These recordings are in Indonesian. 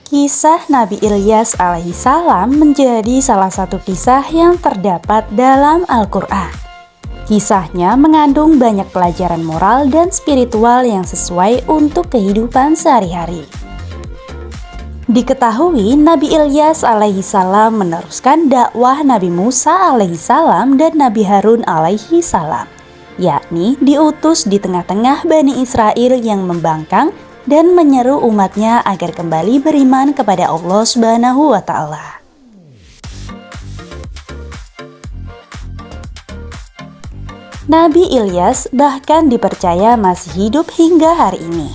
Kisah Nabi Ilyas alaihissalam menjadi salah satu kisah yang terdapat dalam Al-Quran. Kisahnya mengandung banyak pelajaran moral dan spiritual yang sesuai untuk kehidupan sehari-hari. Diketahui Nabi Ilyas alaihissalam meneruskan dakwah Nabi Musa alaihissalam dan Nabi Harun alaihissalam, yakni diutus di tengah-tengah Bani Israel yang membangkang dan menyeru umatnya agar kembali beriman kepada Allah Subhanahu wa Ta'ala. Nabi Ilyas bahkan dipercaya masih hidup hingga hari ini.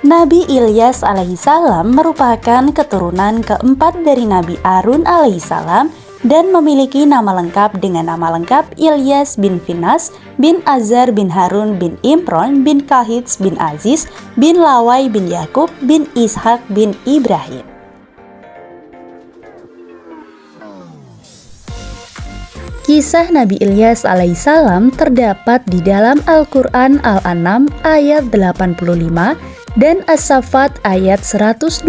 Nabi Ilyas alaihissalam merupakan keturunan keempat dari Nabi Harun alaihissalam dan memiliki nama lengkap dengan nama lengkap Ilyas bin Finas bin Azar bin Harun bin Imron bin Kahits bin Aziz bin Lawai bin Yakub bin Ishak bin Ibrahim. Kisah Nabi Ilyas alaihissalam terdapat di dalam Al-Quran Al-An'am ayat 85 dan As-Saffat ayat 123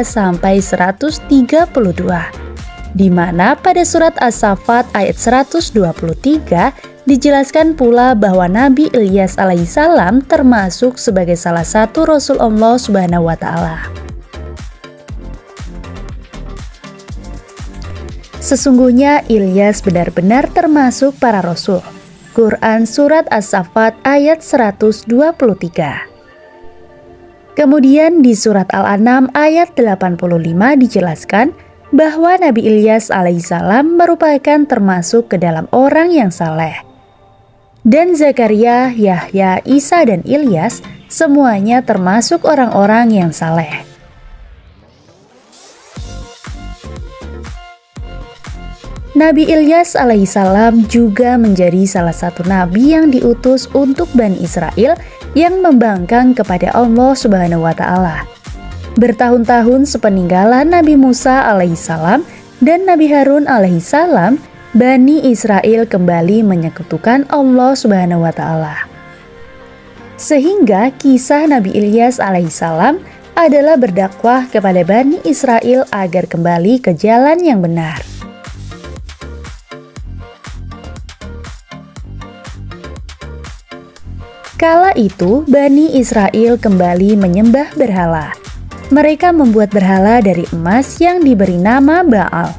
sampai 132. Di mana pada surat As-Saffat ayat 123 dijelaskan pula bahwa Nabi Ilyas alaihissalam termasuk sebagai salah satu Rasul Allah Subhanahu wa Ta'ala. Sesungguhnya Ilyas benar-benar termasuk para Rasul. Quran Surat As-Saffat ayat 123. Kemudian di surat Al-An'am ayat 85 dijelaskan bahwa Nabi Ilyas alaihissalam merupakan termasuk ke dalam orang yang saleh. Dan Zakaria, Yahya, Isa, dan Ilyas semuanya termasuk orang-orang yang saleh. Nabi Ilyas alaihissalam juga menjadi salah satu nabi yang diutus untuk Bani Israel yang membangkang kepada Allah Subhanahu wa Ta'ala. Bertahun-tahun sepeninggalan Nabi Musa alaihissalam dan Nabi Harun alaihissalam, Bani Israel kembali menyekutukan Allah Subhanahu wa Ta'ala. Sehingga kisah Nabi Ilyas alaihissalam adalah berdakwah kepada Bani Israel agar kembali ke jalan yang benar. Kala itu Bani Israel kembali menyembah berhala. Mereka membuat berhala dari emas yang diberi nama Baal.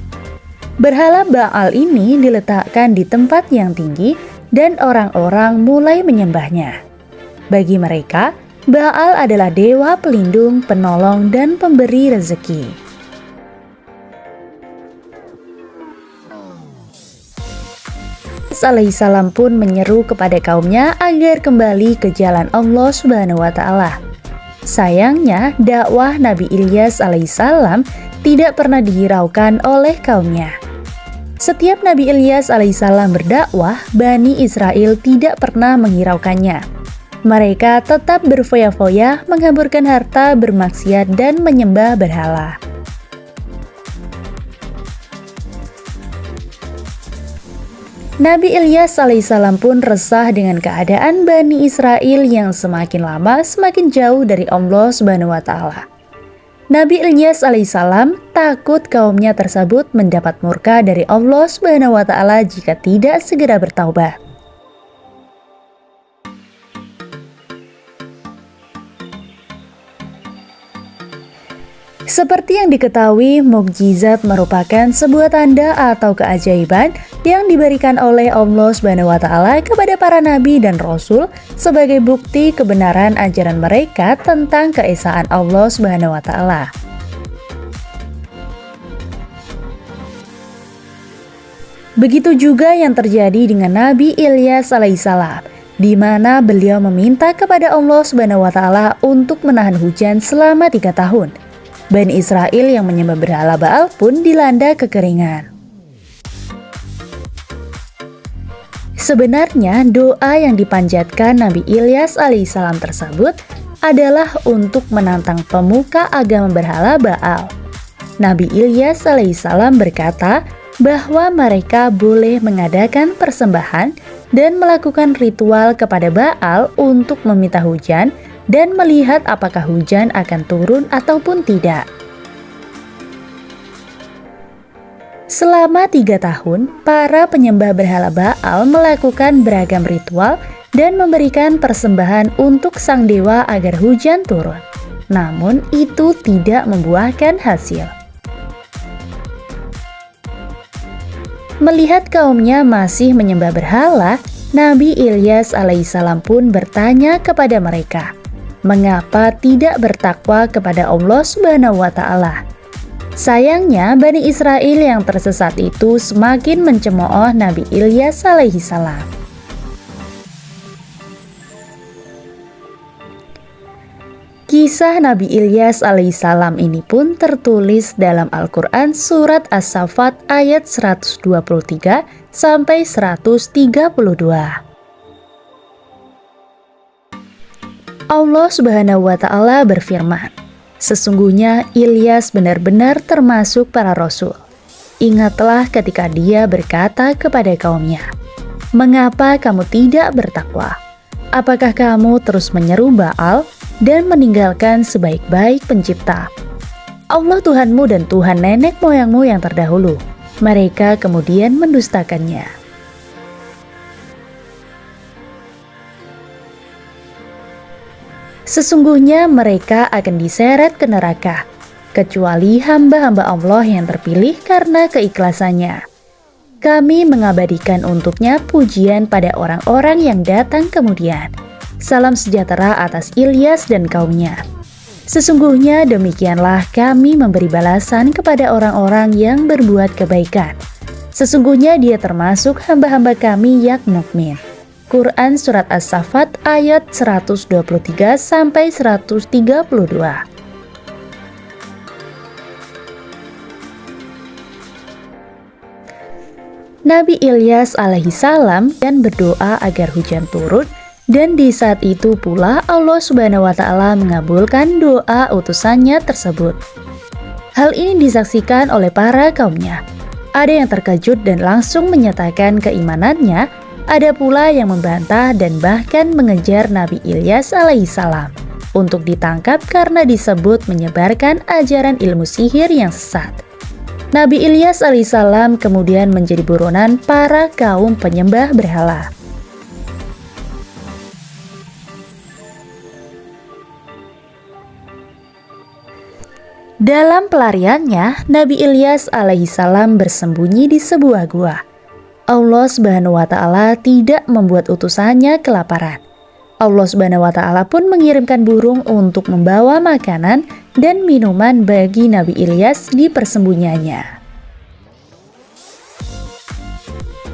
Berhala Baal ini diletakkan di tempat yang tinggi dan orang-orang mulai menyembahnya. Bagi mereka, Baal adalah dewa pelindung, penolong, dan pemberi rezeki. Alaihissalam pun menyeru kepada kaumnya agar kembali ke jalan Allah Subhanahu wa Ta'ala. Sayangnya, dakwah Nabi Ilyas alaihissalam tidak pernah dihiraukan oleh kaumnya. Setiap Nabi Ilyas alaihissalam berdakwah, Bani Israel tidak pernah menghiraukannya. Mereka tetap berfoya-foya, menghamburkan harta, bermaksiat, dan menyembah berhala. Nabi Ilyas alaihissalam pun resah dengan keadaan Bani Israel yang semakin lama semakin jauh dari Allah Subhanahu wa Ta'ala. Nabi Ilyas alaihissalam takut kaumnya tersebut mendapat murka dari Allah Subhanahu wa Ta'ala jika tidak segera bertaubat. Seperti yang diketahui, mukjizat merupakan sebuah tanda atau keajaiban yang diberikan oleh Allah Subhanahu wa Ta'ala kepada para nabi dan rasul sebagai bukti kebenaran ajaran mereka tentang keesaan Allah Subhanahu wa Ta'ala. Begitu juga yang terjadi dengan Nabi Ilyas alaihissalam, di mana beliau meminta kepada Allah Subhanahu wa Ta'ala untuk menahan hujan selama 3 tahun. Bani Israel yang menyembah berhala Baal pun dilanda kekeringan. Sebenarnya doa yang dipanjatkan Nabi Ilyas alaihissalam tersebut adalah untuk menantang pemuka agama berhala Baal. Nabi Ilyas alaihissalam berkata bahwa mereka boleh mengadakan persembahan dan melakukan ritual kepada Baal untuk meminta hujan dan melihat apakah hujan akan turun ataupun tidak. Selama 3 tahun, para penyembah berhala Baal melakukan beragam ritual dan memberikan persembahan untuk sang dewa agar hujan turun. Namun, itu tidak membuahkan hasil. Melihat kaumnya masih menyembah berhala, Nabi Ilyas alaihissalam pun bertanya kepada mereka, mengapa tidak bertakwa kepada Allah Subhanahu wa Ta'ala? Sayangnya, Bani Israel yang tersesat itu semakin mencemooh Nabi Ilyas alaihissalam. Kisah Nabi Ilyas alaihissalam ini pun tertulis dalam Al-Quran surat As-Saffat ayat 123 sampai 132. Allah Subhanahu wa Ta'ala berfirman, "Sesungguhnya Ilyas benar-benar termasuk para rasul. Ingatlah ketika dia berkata kepada kaumnya, 'Mengapa kamu tidak bertakwa? Apakah kamu terus menyeru Baal dan meninggalkan sebaik-baik pencipta, Allah Tuhanmu dan Tuhan nenek moyangmu yang terdahulu?' Mereka kemudian mendustakannya. Sesungguhnya mereka akan diseret ke neraka, kecuali hamba-hamba Allah yang terpilih karena keikhlasannya. Kami mengabadikan untuknya pujian pada orang-orang yang datang kemudian. Salam sejahtera atas Ilyas dan kaumnya. Sesungguhnya demikianlah kami memberi balasan kepada orang-orang yang berbuat kebaikan. Sesungguhnya dia termasuk hamba-hamba kami yang mukmin." Quran Surat As-Saffat ayat 123 sampai 132. Nabi Ilyas alaihissalam dan berdoa agar hujan turun, dan di saat itu pula Allah Subhanahu wa Ta'ala mengabulkan doa utusannya tersebut. Hal ini disaksikan oleh para kaumnya. Ada yang terkejut dan langsung menyatakan keimanannya, ada pula yang membantah dan bahkan mengejar Nabi Ilyas alaihissalam untuk ditangkap karena disebut menyebarkan ajaran ilmu sihir yang sesat. Nabi Ilyas alaihissalam kemudian menjadi buronan para kaum penyembah berhala. Dalam pelariannya, Nabi Ilyas alaihissalam bersembunyi di sebuah gua. Allah Subhanahu wa Ta'ala tidak membuat utusannya kelaparan. Allah Subhanahu wa Ta'ala pun mengirimkan burung untuk membawa makanan dan minuman bagi Nabi Ilyas di persembunyiannya.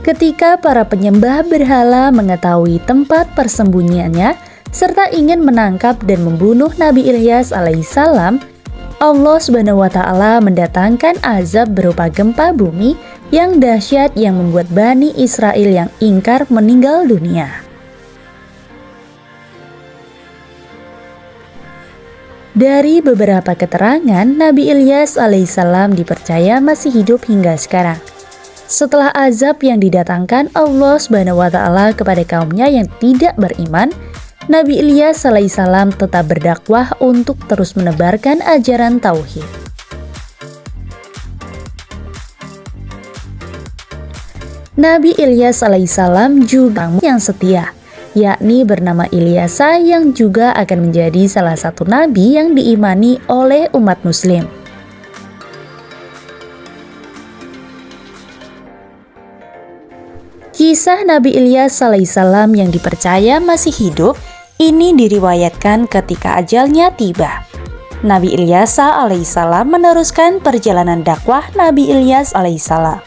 Ketika para penyembah berhala mengetahui tempat persembunyiannya serta ingin menangkap dan membunuh Nabi Ilyas alaihissalam, Allah Subhanahu wa Ta'ala mendatangkan azab berupa gempa bumi yang dahsyat yang membuat Bani Israel yang ingkar meninggal dunia. Dari beberapa keterangan, Nabi Ilyas alaihissalam dipercaya masih hidup hingga sekarang. Setelah azab yang didatangkan Allah Subhanahu wa Ta'ala kepada kaumnya yang tidak beriman, Nabi Ilyas alaihissalam tetap berdakwah untuk terus menebarkan ajaran tauhid. Nabi Ilyas alaihissalam juga yang setia, yakni bernama Ilyasa yang juga akan menjadi salah satu nabi yang diimani oleh umat muslim. Kisah Nabi Ilyas alaihissalam yang dipercaya masih hidup ini diriwayatkan ketika ajalnya tiba. Nabi Ilyasa alaihissalam meneruskan perjalanan dakwah Nabi Ilyas alaihissalam.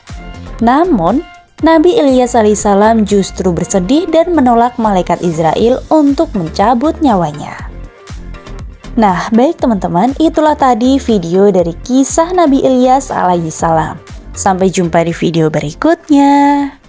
Namun, Nabi Ilyas alaihissalam justru bersedih dan menolak malaikat Israel untuk mencabut nyawanya. Nah, baik teman-teman, itulah tadi video dari kisah Nabi Ilyas alaihissalam. Sampai jumpa di video berikutnya.